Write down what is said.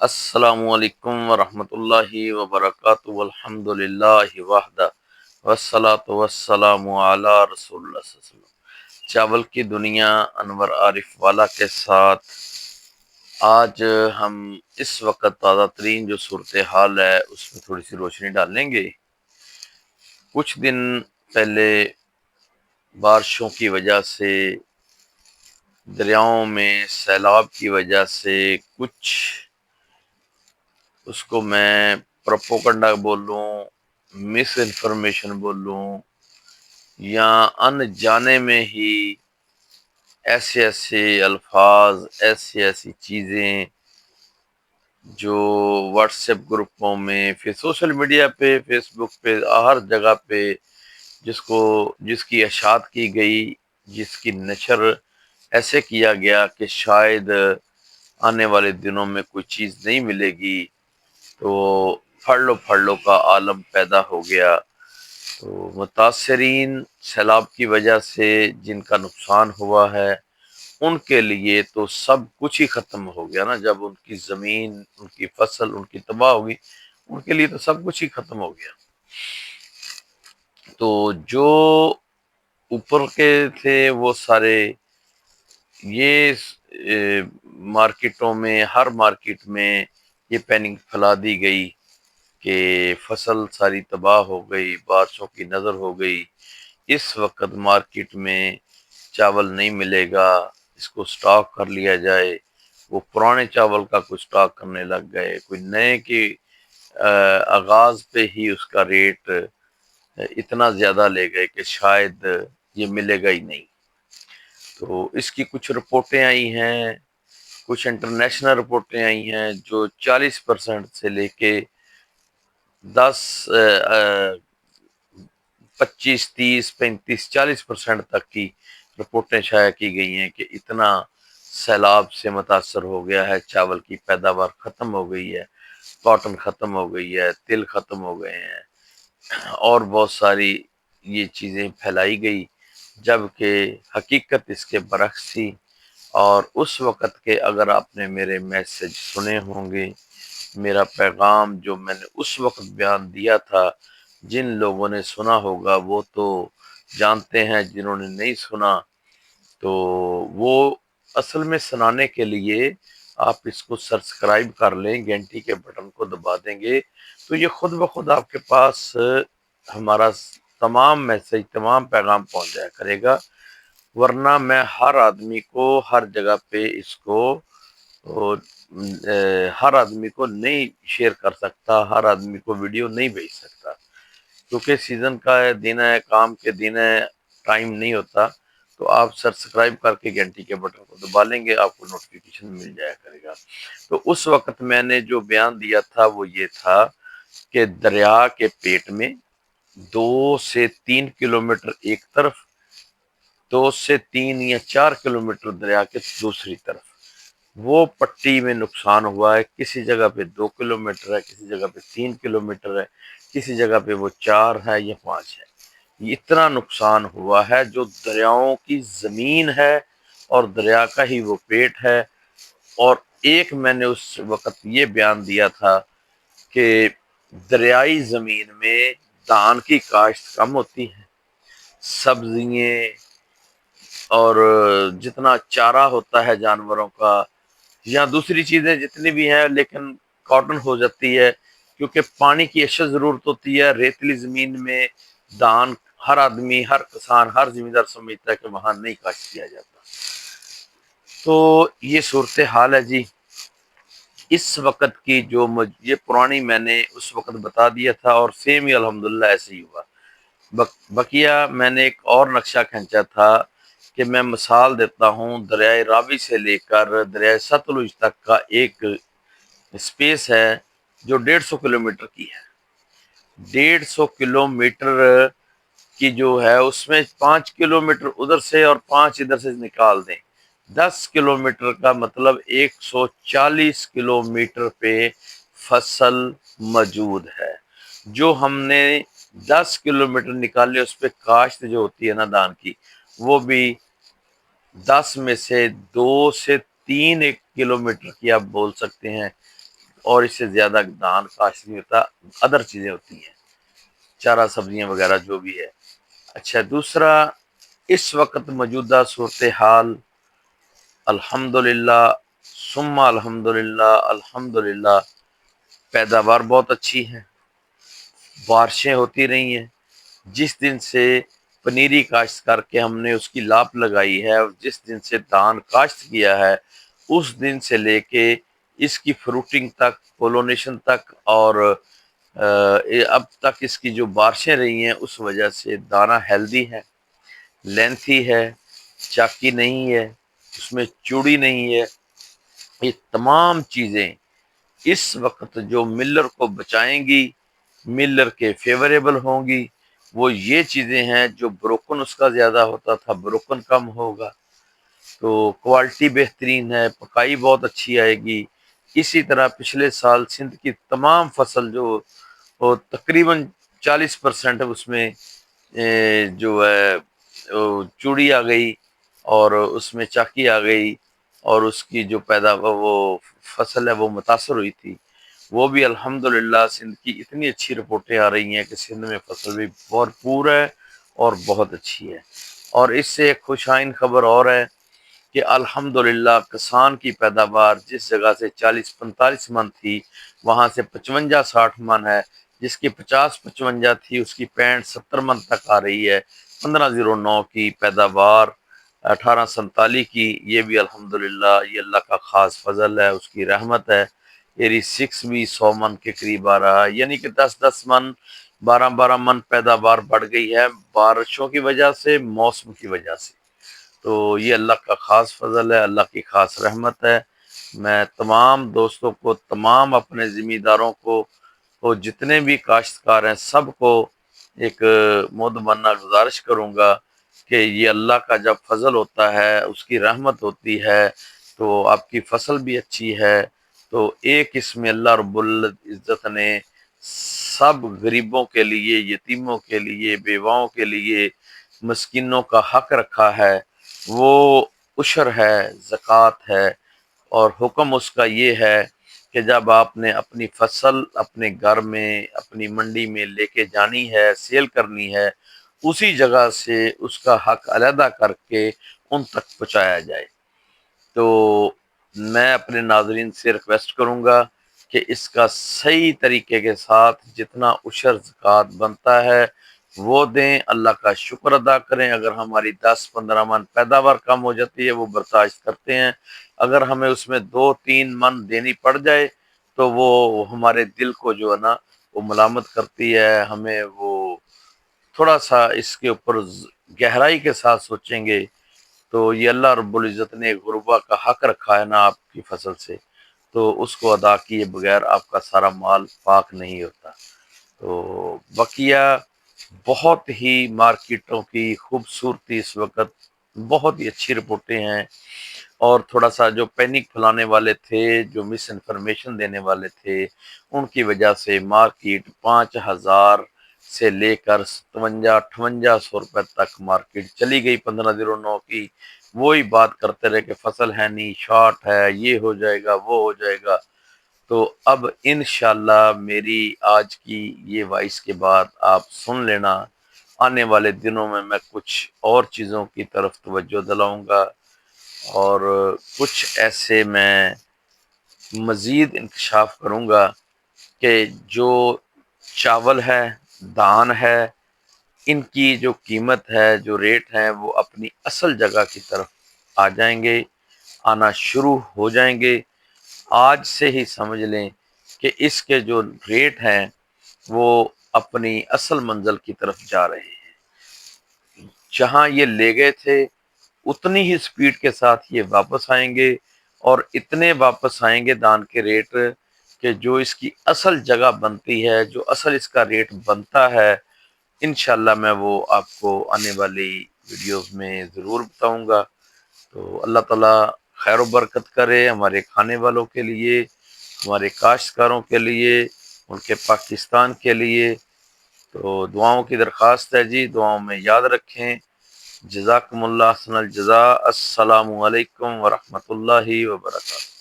السلام علیکم ورحمۃ اللہ وبرکاتہ الحمد للہ وحدہ والصلاة والسلام علی رسول اللہ صلی اللہ علیہ وسلم۔ چاول کی دنیا انور عارف والا کے ساتھ آج ہم اس وقت تازہ ترین جو صورتحال ہے اس میں تھوڑی سی روشنی ڈالیں گے۔ کچھ دن پہلے بارشوں کی وجہ سے، دریاؤں میں سیلاب کی وجہ سے کچھ، اس کو میں پروپوگنڈا بولوں، مس انفارمیشن بولوں، یا انجانے میں ہی ایسے ایسے الفاظ، ایسی چیزیں جو واٹس ایپ گروپوں میں، سوشل میڈیا پہ، فیس بک پہ، ہر جگہ پہ جس کی اشاعت کی گئی، جس کی نشر ایسے کیا گیا کہ شاید آنے والے دنوں میں کوئی چیز نہیں ملے گی، تو پھڑ لو کا عالم پیدا ہو گیا۔ تو متاثرین سیلاب کی وجہ سے جن کا نقصان ہوا ہے ان کے لیے تو سب کچھ ہی ختم ہو گیا نا۔ جب ان کی زمین، ان کی فصل، ان کی تباہ ہوگی، ان کے لیے تو سب کچھ ہی ختم ہو گیا۔ تو جو اوپر کے تھے وہ سارے یہ مارکیٹوں میں، ہر مارکیٹ میں یہ پینک پھیلا دی گئی کہ فصل ساری تباہ ہو گئی، بارشوں کی نظر ہو گئی، اس وقت مارکیٹ میں چاول نہیں ملے گا، اس کو سٹاک کر لیا جائے۔ وہ پرانے چاول کا کوئی سٹاک کرنے لگ گئے، کوئی نئے کے آغاز پہ ہی اس کا ریٹ اتنا زیادہ لے گئے کہ شاید یہ ملے گا ہی نہیں۔ تو اس کی کچھ رپورٹیں آئی ہیں، کچھ انٹرنیشنل رپورٹیں آئی ہیں جو 40% سے لے کے 25 30 35 40% تک کی رپورٹیں شائع کی گئی ہیں کہ اتنا سیلاب سے متاثر ہو گیا ہے، چاول کی پیداوار ختم ہو گئی ہے، کاٹن ختم ہو گئی ہے، تل ختم ہو گئے ہیں، اور بہت ساری یہ چیزیں پھیلائی گئی، جبکہ حقیقت اس کے برعکس تھی۔ اور اس وقت کے اگر آپ نے میرے میسج سنے ہوں گے، میرا پیغام جو میں نے اس وقت بیان دیا تھا، جن لوگوں نے سنا ہوگا وہ تو جانتے ہیں، جنہوں نے نہیں سنا تو وہ اصل میں سنانے کے لیے آپ اس کو سبسکرائب کر لیں، گھنٹی کے بٹن کو دبا دیں گے تو یہ خود بخود آپ کے پاس ہمارا تمام میسج، تمام پیغام پہنچ جایا کرے گا۔ ورنہ میں ہر آدمی کو ہر جگہ پہ اس کو ہر آدمی کو نہیں شیئر کر سکتا، ہر آدمی کو ویڈیو نہیں بھیج سکتا، کیونکہ سیزن کا دن ہے، کام کے دن ہے، ٹائم نہیں ہوتا۔ تو آپ سبسکرائب کر کے گھنٹی کے بٹن کو دبا لیں گے، آپ کو نوٹیفیکیشن مل جایا کرے گا۔ تو اس وقت میں نے جو بیان دیا تھا وہ یہ تھا کہ دریا کے پیٹ میں 2 سے 3 کلومیٹر ایک طرف، 2 سے 3 یا 4 کلومیٹر دریا کے دوسری طرف وہ پٹی میں نقصان ہوا ہے۔ کسی جگہ پہ 2 کلومیٹر ہے، کسی جگہ پہ 3 کلومیٹر ہے، کسی جگہ پہ وہ 4 ہے یا 5 ہے۔ اتنا نقصان ہوا ہے جو دریاؤں کی زمین ہے اور دریا کا ہی وہ پیٹ ہے۔ اور ایک میں نے اس وقت یہ بیان دیا تھا کہ دریائی زمین میں دھان کی کاشت کم ہوتی ہے، سبزیاں اور جتنا چارہ ہوتا ہے جانوروں کا یا دوسری چیزیں جتنی بھی ہیں، لیکن کاٹن ہو جاتی ہے کیونکہ پانی کی اشد ضرورت ہوتی ہے۔ ریتلی زمین میں دھان ہر آدمی، ہر کسان، ہر زمیندار سمجھتا ہے کہ وہاں نہیں کاشت کیا جاتا۔ تو یہ صورتحال ہے جی اس وقت کی، جو یہ پرانی میں نے اس وقت بتا دیا تھا اور سیم ہی الحمدللہ ایسے ہی ہوا۔ بقیہ میں نے ایک اور نقشہ کھینچا تھا کہ میں مثال دیتا ہوں، دریائے راوی سے لے کر دریائے ستلج تک کا ایک اسپیس ہے جو 150 کلومیٹر کی ہے۔ 150 کلومیٹر کی جو ہے اس میں 5 کلومیٹر ادھر سے اور 5 ادھر سے نکال دیں، 10 کلومیٹر کا مطلب 140 کلومیٹر پہ فصل موجود ہے۔ جو ہم نے 10 کلومیٹر نکالے اس پہ کاشت جو ہوتی ہے نا دھان کی، وہ بھی 10 میں سے 2 سے 3 ایک کلومیٹر کی آپ بول سکتے ہیں اور اس سے زیادہ دان کاشت نہیں ہوتا، ادر چیزیں ہوتی ہیں، چارہ سبزیاں وغیرہ جو بھی ہے۔ اچھا، دوسرا، اس وقت موجودہ صورتحال الحمدللہ ثم الحمدللہ الحمدللہ، پیداوار بہت اچھی ہے، بارشیں ہوتی رہی ہیں۔ جس دن سے پنیری کاشت کر کے ہم نے اس کی لاپ لگائی ہے، اور جس دن سے دھان کاشت کیا ہے، اس دن سے لے کے اس کی فروٹنگ تک، پولونیشن تک، اور اب تک اس کی جو بارشیں رہی ہیں، اس وجہ سے دانہ ہیلدی ہے، لینتھی ہے، چاکی نہیں ہے، اس میں چوڑی نہیں ہے۔ یہ تمام چیزیں اس وقت جو ملر کو بچائیں گی، ملر کے فیوریبل ہوں گی، وہ یہ چیزیں ہیں جو بروکن اس کا زیادہ ہوتا تھا، بروکن کم ہوگا، تو کوالٹی بہترین ہے، پکائی بہت اچھی آئے گی۔ اسی طرح پچھلے سال سندھ کی تمام فصل جو وہ تقریباً 40% اس میں جو ہے چوڑی آ گئی، اور اس میں چاکی آ گئی، اور اس کی جو وہ فصل ہے وہ متاثر ہوئی تھی۔ وہ بھی الحمدللہ سندھ کی اتنی اچھی رپورٹیں آ رہی ہیں کہ سندھ میں فصل بھی بھرپور ہے اور بہت اچھی ہے۔ اور اس سے ایک خوشائن خبر اور ہے کہ الحمدللہ کسان کی پیداوار جس جگہ سے 40-45 من تھی، وہاں سے 55-60 من ہے، جس کی 50-55 تھی اس کی 65-70 من تک آ رہی ہے۔ 1509 کی پیداوار، 1847 کی، یہ بھی الحمدللہ یہ اللہ کا خاص فضل ہے، اس کی رحمت ہے۔ ایری 6 بھی 100 من کے قریب آ رہا ہے، یعنی کہ 10-10 من، 12-12 من پیداوار بڑھ گئی ہے، بارشوں کی وجہ سے، موسم کی وجہ سے۔ تو یہ اللہ کا خاص فضل ہے، اللہ کی خاص رحمت ہے۔ میں تمام دوستوں کو، تمام اپنے ذمہ داروں کو، اور جتنے بھی کاشتکار ہیں سب کو ایک مدمنہ گزارش کروں گا کہ یہ اللہ کا جب فضل ہوتا ہے، اس کی رحمت ہوتی ہے، تو آپ کی فصل بھی اچھی ہے، تو ایک اس میں اللہ رب العزت نے سب غریبوں کے لیے، یتیموں کے لیے، بیواؤں کے لیے، مسکینوں کا حق رکھا ہے، وہ عشر ہے، زکوٰۃ ہے، اور حکم اس کا یہ ہے کہ جب آپ نے اپنی فصل اپنے گھر میں، اپنی منڈی میں لے کے جانی ہے، سیل کرنی ہے، اسی جگہ سے اس کا حق علیحدہ کر کے ان تک پہنچایا جائے۔ تو میں اپنے ناظرین سے ریکویسٹ کروں گا کہ اس کا صحیح طریقے کے ساتھ جتنا عشر زکوٰۃ بنتا ہے وہ دیں، اللہ کا شکر ادا کریں۔ اگر ہماری 10-15 من پیداوار کم ہو جاتی ہے وہ برداشت کرتے ہیں، اگر ہمیں اس میں 2-3 من دینی پڑ جائے تو وہ ہمارے دل کو جو ہے نا وہ ملامت کرتی ہے، ہمیں وہ تھوڑا سا اس کے اوپر گہرائی کے ساتھ سوچیں گے۔ تو یہ اللہ رب العزت نے غربا کا حق رکھا ہے نا آپ کی فصل سے، تو اس کو ادا کیے بغیر آپ کا سارا مال پاک نہیں ہوتا۔ تو بقیہ بہت ہی مارکیٹوں کی خوبصورتی اس وقت بہت ہی اچھی رپورٹیں ہیں، اور تھوڑا سا جو پینک پھیلانے والے تھے، جو مس انفارمیشن دینے والے تھے، ان کی وجہ سے مارکیٹ 5,000 سے لے کر 57-58 روپے تک مارکیٹ چلی گئی 1509 کی۔ وہی بات کرتے رہے کہ فصل ہے نہیں، شارٹ ہے، یہ ہو جائے گا، وہ ہو جائے گا۔ تو اب انشاءاللہ میری آج کی یہ وائس کے بعد آپ سن لینا، آنے والے دنوں میں کچھ اور چیزوں کی طرف توجہ دلاؤں گا، اور کچھ ایسے میں مزید انکشاف کروں گا کہ جو چاول ہے، دان ہے، ان کی جو قیمت ہے، جو ریٹ ہیں، وہ اپنی اصل جگہ کی طرف آ جائیں گے، آنا شروع ہو جائیں گے۔ آج سے ہی سمجھ لیں کہ اس کے جو ریٹ ہیں وہ اپنی اصل منزل کی طرف جا رہے ہیں۔ جہاں یہ لے گئے تھے اتنی ہی سپیڈ کے ساتھ یہ واپس آئیں گے، اور اتنے واپس آئیں گے دان کے ریٹ کہ جو اس کی اصل جگہ بنتی ہے، جو اصل اس کا ریٹ بنتا ہے، انشاءاللہ میں وہ آپ کو آنے والی ویڈیوز میں ضرور بتاؤں گا۔ تو اللہ تعالیٰ خیر و برکت کرے ہمارے کھانے والوں کے لیے، ہمارے کاشتکاروں کے لیے، ملک پاکستان کے لیے۔ تو دعاؤں کی درخواست ہے جی، دعاؤں میں یاد رکھیں۔ جزاکم اللہ حسن الجزا۔ السلام علیکم ورحمۃ اللہ وبرکاتہ۔